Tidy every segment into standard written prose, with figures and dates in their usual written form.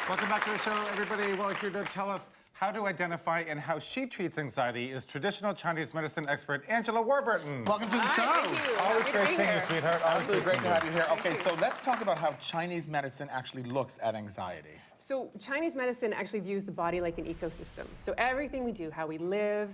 Welcome back to the show, everybody. Well, here to tell us how to identify and how she treats anxiety is traditional Chinese medicine expert Angela Warburton. Welcome to the show. Thank you. Always Happy to great be seeing you, here. sweetheart. Absolutely great to have you here. Okay, so let's talk about how Chinese medicine actually looks at anxiety. So Chinese medicine actually views the body like an ecosystem. So everything we do, how we live,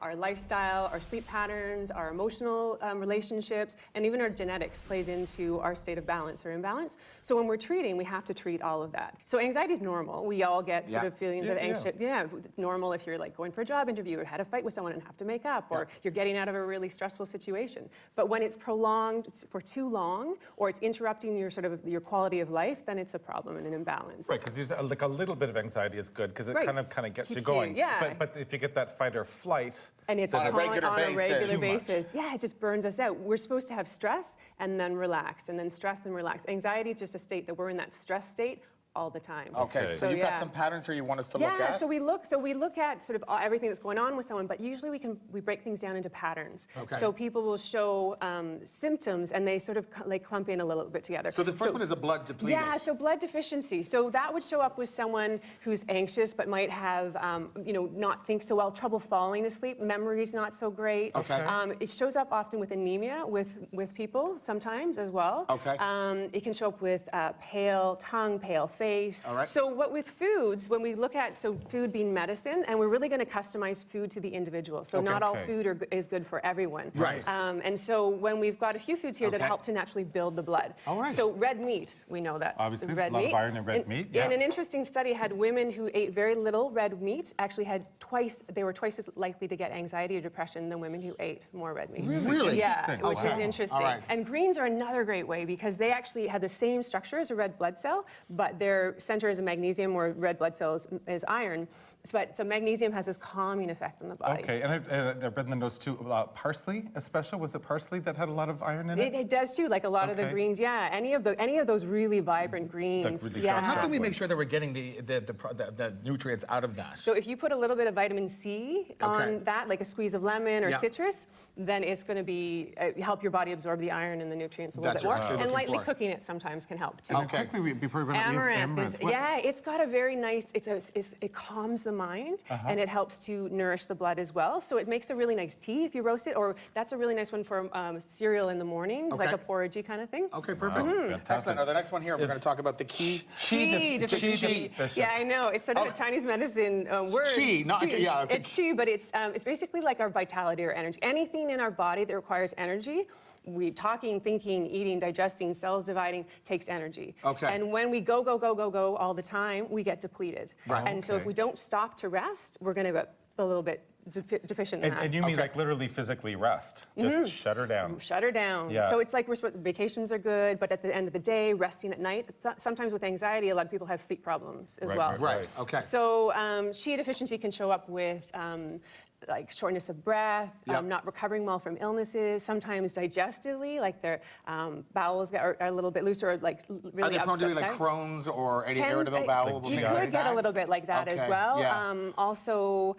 our lifestyle, our sleep patterns, our emotional relationships, and even our genetics plays into our state of balance or imbalance. So when we're treating, we have to treat all of that. So anxiety is normal. We all get sort of feelings of anxious. Yeah, normal if you're like going for a job interview or had a fight with someone and have to make up, or you're getting out of a really stressful situation. But when it's prolonged for too long, or it's interrupting your your quality of life, then it's a problem and an imbalance. Right, because like a little bit of anxiety is good because it kind of gets you Keeps going. you- yeah. But if you get that fight or flight, And it's On a on regular a regular basis. basis. Yeah, it just burns us out. We're supposed to have stress and then relax, and then stress and relax. Anxiety is just a state that we're in that stress state all the time. Okay, so you've got some patterns here you want us to look at? Yeah, so we look at sort of everything that's going on with someone, but usually we break things down into patterns. Okay. So people will show symptoms, and they sort of like clump in a little bit together. So the first one is a blood depletus. Yeah, so blood deficiency. So that would show up with someone who's anxious but might have, not think so well, trouble falling asleep, memory's not so great. Okay. It shows up often with anemia with people sometimes as well. Okay. It can show up with pale tongue, pale face. All right. So what with foods, when we look at food being medicine, and we're really going to customize food to the individual. So not all food is good for everyone. Right. And so when we've got a few foods here that Okay. help to naturally build the blood. All right. So red meat, we know that. Obviously, red there's a lot meat. of iron in red meat, yeah. And an interesting study had women who ate very little red meat actually they were twice as likely to get anxiety or depression than women who ate more red meat. Really? Yeah, Interesting. which is interesting. All right. And greens are another great way because they actually have the same structure as a red blood cell, but their center is a magnesium, where red blood cells is iron. But the magnesium has this calming effect on the body. Okay, and I've read in the notes too about parsley, especially. Was it parsley that had a lot of iron in it? It does too, like a lot of the Okay. greens. Yeah, any of those really vibrant greens. really yeah. dark How can we ones. make sure that we're getting the nutrients out of that? So if you put a little bit of vitamin C on that, like a squeeze of lemon or Yeah. citrus, then it's going to be help your body absorb the iron and the nutrients a little That's bit what more. I'm actually And looking lightly for. cooking it sometimes can help too. And Okay. then quickly, before we run out, we have Amaranth amaranth. What- it's got a very nice, it calms the mind and it helps to nourish the blood as well. So it makes a really nice tea if you roast it, or that's a really nice one for cereal in the morning, like Okay. a porridgey kind of thing. Okay, perfect. Fantastic. Excellent. Now, the next one here, we're Is- going to talk about the qi. Qi deficiency. deficient. Yeah, I know. It's sort of a Chinese medicine word. Qi, not- yeah, okay. It's qi, but it's basically like our vitality or energy. Anything in our body that requires energy, talking, thinking, eating, digesting, cells dividing, takes energy. Okay. And when we go all the time, we get depleted. Right. And so if Okay. we don't stop to rest, we're going to get a little bit deficient in that. And you mean like literally physically rest? Just shut her down. Shut her down. Yeah. So it's like vacations are good, but at the end of the day, resting at night. Sometimes with anxiety, a lot of people have sleep problems as well. Right, okay. So qi deficiency can show up with like shortness of breath, Yep. not recovering well from illnesses, sometimes digestively, like their bowels are a little bit looser, or like really Are they prone to upset. like Crohn's or any Can- irritable bowel? You things could like get that? a little bit like that as Okay, well. yeah. Also,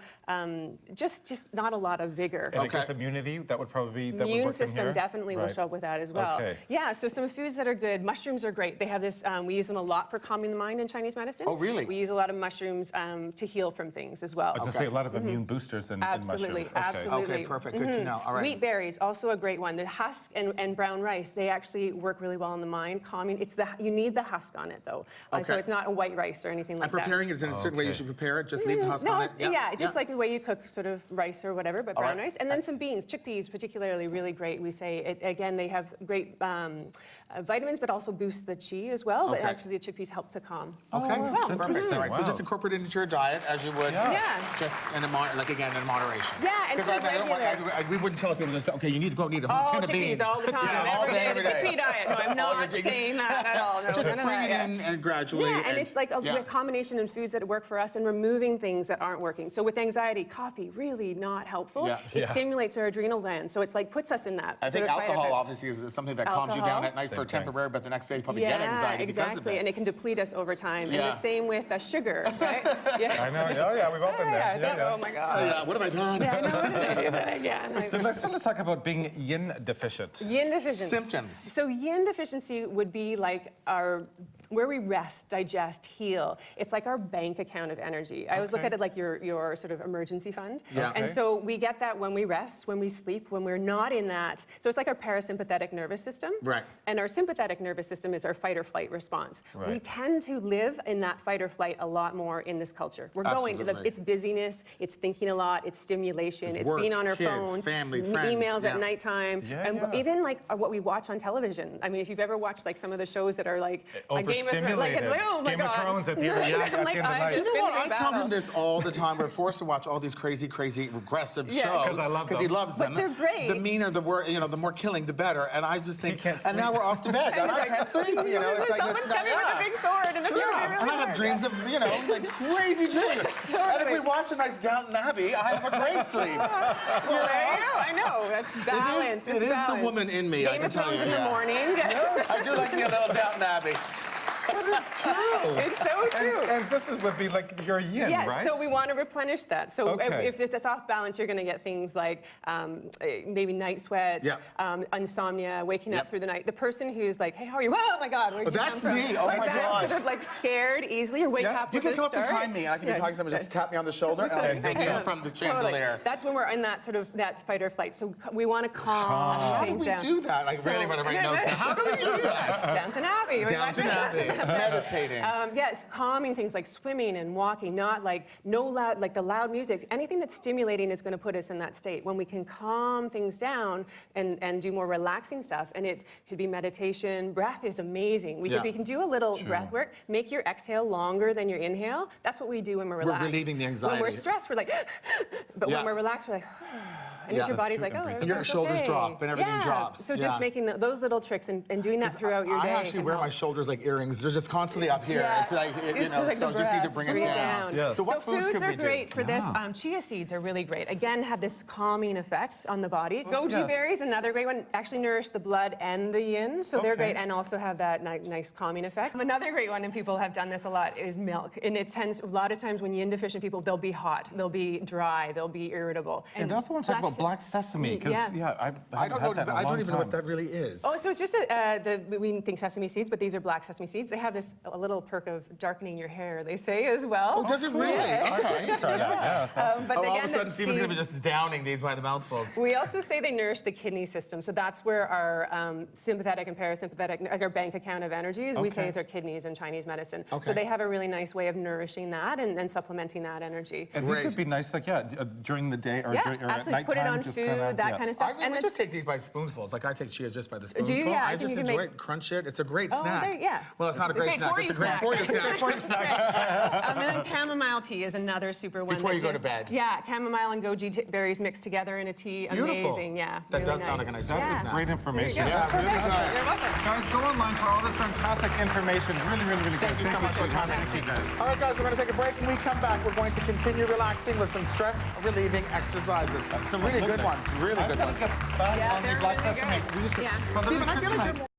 just not a lot of vigor. And I Okay. guess immunity, that would probably be that would Immune work in system here? definitely will Right. show up with that as well. Okay. Yeah, so some foods that are good. Mushrooms are great. They have this, we use them a lot for calming the mind in Chinese medicine. Oh, really? We use a lot of mushrooms to heal from things as well. I was going to say a lot of immune boosters in Absolutely, mushrooms. Okay. absolutely. Okay, perfect. Good to know. All right. Wheat berries, also a great one. The husk and brown rice, they actually work really well on the mind, calming. You need the husk on it though. So Okay. it's not a white rice or anything like And preparing that. it is in a certain way you Okay. should prepare it. Just leave the husk No, on it. yeah, just like the way you cook sort of rice or whatever, but brown right. rice. And then some beans, chickpeas particularly really great. We say, again, they have great vitamins, but also boost the qi as well. But Okay. actually the chickpeas help to calm. Okay, wow. perfect. Interesting. All right, so Wow. just incorporate it into your diet as you would. Yeah. Just in again in moderation. Yeah, and because so I don't want, regular. we wouldn't tell people to say, okay, you need to go eat a Oh, tin of beans. chickpeas all the time, Yeah, all every day, day, every the day. chickpea diet. No, I'm All not day. saying that at all. No, Just none of bring that, it yeah. in and gradually. Yeah, and it's like a yeah. combination of foods that work for us and removing things that aren't working. So with anxiety, coffee, really not helpful. Yeah. It Yeah. stimulates our adrenal glands, so it's like puts us in that. I think sort of fight or alcohol flight. obviously is something that calms you down Alcohol. at night for Same thing. temporary, but the next day you probably get anxiety because of exactly, it. and it can deplete us over time. Yeah. And the same with sugar, right? Yeah. I know. Oh, yeah, we've all been there. Oh my God. Oh, yeah, what have I done? Yeah, I know. What did I do that again? Let's talk about being yin deficient. Yin deficiency. Symptoms. So yin deficiency would be like our where we rest, digest, heal. It's like our bank account of energy. I always look at it like your sort of emergency fund. Yeah. And so we get that when we rest, when we sleep, when we're not in that. So it's like our parasympathetic nervous system. Right. And our sympathetic nervous system is our fight or flight response. We Right. tend to live in that fight or flight a lot more in this culture. We're going, Absolutely. it's busyness, it's thinking a lot, it's stimulation, it's Work, being on our kids, phones, family, friends, emails yeah. at nighttime, Yeah, and yeah. even like what we watch on television. I mean, if you've ever watched like some of the shows that are like a Game of Thrones, like, it's like, oh my Game God. of Thrones at the end, yeah, I'm like, at the end of the I've night. just You know been what? through I a tell battle. him this all the time. We're forced to watch all these crazy, aggressive Yeah. shows 'Cause I love because he them. loves them. But they're great. The meaner, the worse, the more killing, the better. And I just think, can't and now sleep. we're off to bed. And I can't sleep. It's like Someone's coming with a big sword, and it's gonna be Yeah, really and I have hard. dreams of, like crazy dreams. And if we watch a nice Downton Abbey, I have a great sleep. I know. That's balance. It It's is the balance. woman in me, I Game can of tell Thrones you. in the yeah. morning. I do like me a little Downton Abbey. But it's true. It's so true. And this would be like your yin, Yes, right? so we want to replenish that. So Okay. if it's off balance, you're going to get things like maybe night sweats, Yeah. insomnia, waking up Yep. through the night. The person who's like, hey, how are you? Oh my God, where'd you That's come from? me. Oh like my that, gosh. sort of like scared easily or wake Yeah. up You with can a come up start. behind me and I can be talking to someone, just tap me on the shoulder and I'll hang Yeah. you from the Totally. chandelier. That's when we're in that sort of that fight or flight. So we want to calm How do things we down. do that? I really want to write notes. How do we do that? Downton Abbey. Downton Abbey. Meditating. Yeah, it's calming things like swimming and walking, not like no loud, like the loud music. Anything that's stimulating is going to put us in that state. When we can calm things down and do more relaxing stuff, and it could be meditation. Breath is amazing. We Yeah. can do a little breath work. Make your exhale longer than your inhale. That's what we do when we're relaxed. relieving the anxiety. When we're stressed, we're like, but Yeah. when we're relaxed, we're like, and Yeah. your body's That's like, true, oh, and And your everything's shoulders okay. drop and everything Yeah. drops. So Yeah. just making those little tricks and doing that throughout your I day. actually can wear help. my shoulders like earrings. They're just constantly up here. Yeah. It's like, It's like so the just need to breath, bring it breathe down. Yes. So what foods foods could are we do? great for this. Yeah. Chia seeds are really great. Again, have this calming effect on the body. Goji yes. berries, another great one, actually nourish the blood and the yin, so they're Okay. great and also have that nice calming effect. Another great one, and people have done this a lot, is milk. And it tends, a lot of times when yin deficient people, they'll be hot, they'll be dry, they'll be irritable. And I also want to talk about black sesame, because, I don't even know what that really is. Oh, so it's just we think sesame seeds, but these are black sesame seeds. They have this a little perk of darkening your hair, they say as well. Oh, does it really? Yeah. Okay. Try that. Yeah, that's awesome. But all again, of a sudden, that Stephen's seed- going to be just downing these by the mouthfuls. We also say they nourish the kidney system, so that's where our sympathetic and parasympathetic, like our bank account of energies, we say Okay. is our kidneys in Chinese medicine. Okay. So they have a really nice way of nourishing that and supplementing that energy. And these Great. would be nice, like, during the day or, Yeah, or at absolutely. Just put it nighttime, on just food, kinda, that yeah. kind of stuff. I then- just take these by spoonfuls. Like I take chia just by the spoonful. Yeah, I I think just you can enjoy make- it, crunch it. It's a great Oh, snack. there- yeah. Well, it's not a great snack. It's a great for you snack. And then chamomile tea is another super one. Before that you go to just- bed. Yeah, chamomile and goji berries mixed together in a tea. Beautiful. Amazing, yeah. That really does sound like a nice That snack. is great information. Yeah, really good. You're welcome. Guys, go online for all this fantastic information. Really, really, really good. Thank you so much for coming. Thank you, guys. All right, guys, we're going to take a break. When we come back, we're going to continue relaxing with some stress-relieving exercises. Some really good ones. Really good ones. Get back Yeah, on the they're black really sesame. good. We just Yeah. Stephen, I feel like